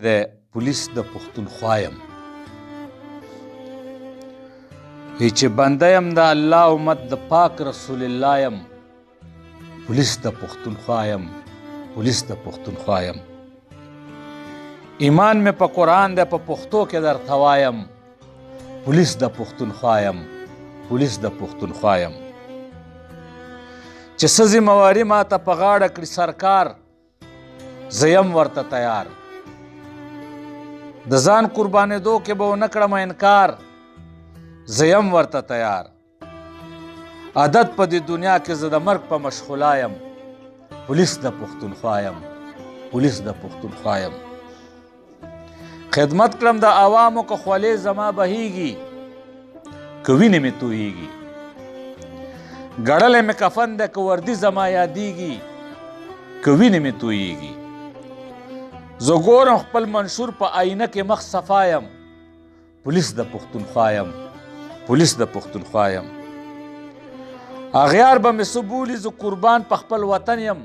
د پولیس د پښتونخوا یم چې بنده یم د الله امت د پاک رسول الله یم پولیس د پښتونخوا یم پولیس د پښتونخوا یم ایمان مې په قرآن دی په پښتو کې درته وایم پولیس د پښتونخوا یم پولیس د پښتونخوا یم چې څه ذمهواري ماته په غاړه کړي سرکار زه یم ورته تیار د ځان قربانېدو کې به ونه کړم انکار زه یم ورته تیار عادت په دې دنیا کې زه د مرګ په مشغولا یم پولیس د پښتونخوا یم پولیس د پښتونخوا یم خدمت کړم د عوامو که خولې زما بهیږي که وینې مې تویږي ګړلی مې کفن دی که وردي زما یادیږي که وینې مې تویږي زه ګورم خپل منشور په آینه کې مخ صفا یم پولیس د پښتونخوا یم پولیس د پښتونخوا یم اغیار به مې څه بولي زه قربان په خپل وطن یم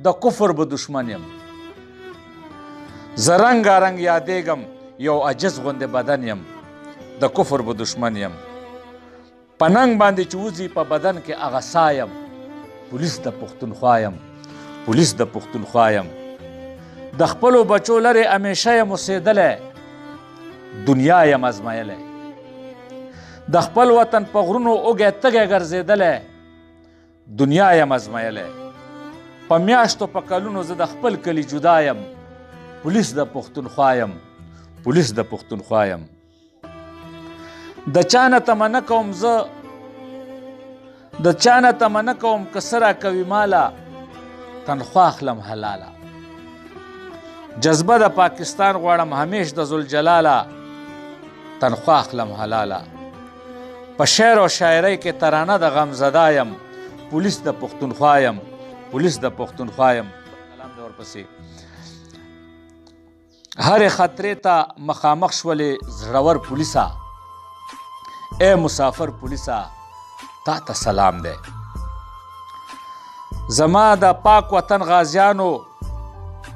د کفر به دشمن یم زه رنګارنګ یادېږم یو عجز غوندې بدن یم د کفر به دشمن یم په ننګ باندې چې وځي په بدن کې هغه سا یم پولیس د پښتونخوا یم پولیس د پښتونخوا یم د خپلو بچو لرې همیشه یم اوسېدلی دنیا یم ازمایلی د خپل وطن په غرونو اوږی تږی ګرځېدلی دنیا یم ازمایلی په میاشتو په کلونو زه د خپل کلي جدا یم پولیس د پښتونخوا یم پولیس د پښتونخوا یم د چا نه تمه نه کوم زه د چا نه تمه نه کوم که څه راکوي ماله تنخوا اخلم حلاله جذبه د پاکستان غواړم همیش د ذوالجلاله تنخوا اخلم حلاله په شعر او شاعرۍ کې ترانه د غمزده یم پولیس د پښتونخوا یم پولیس د پښتونخوا یم کلام د ورپسې هرې خطرې ته مخامخ شولې زړور پولیسه ای مسافر پولیسه تا ته سلام دی زما د پاک وطن غازیانو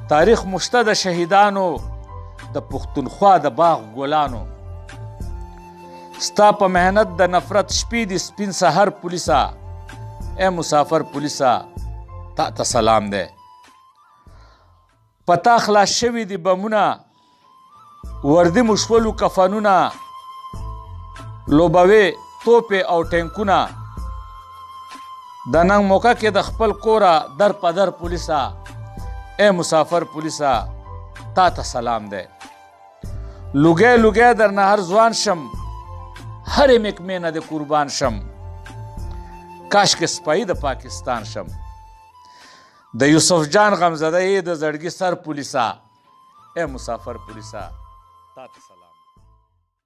تاریخ مشته د شهیدانو د پښتونخوا د باغ ګلانو ستا په محنت د نفرت شپې دي سپین سحر پولیسه ای مسافر پولیسه تا ته سلام دی په تا خلاص شوي دي بمونه وردي مو شولو کفنونه لوبوي توپې او ټینکونه د ننګ موقع کې د خپل کوره در په در پولیسه ای مسافر پولیسه تا ته سلام دی لوګی لوګی درنه هر ځوان شم هرې محکمې نه د قربان شم کاشکې سپایي د پاکستان شم د یوسف جان غمزده یې د زړګي سر پولیسه ای مسافر پولیسه تا ته سلام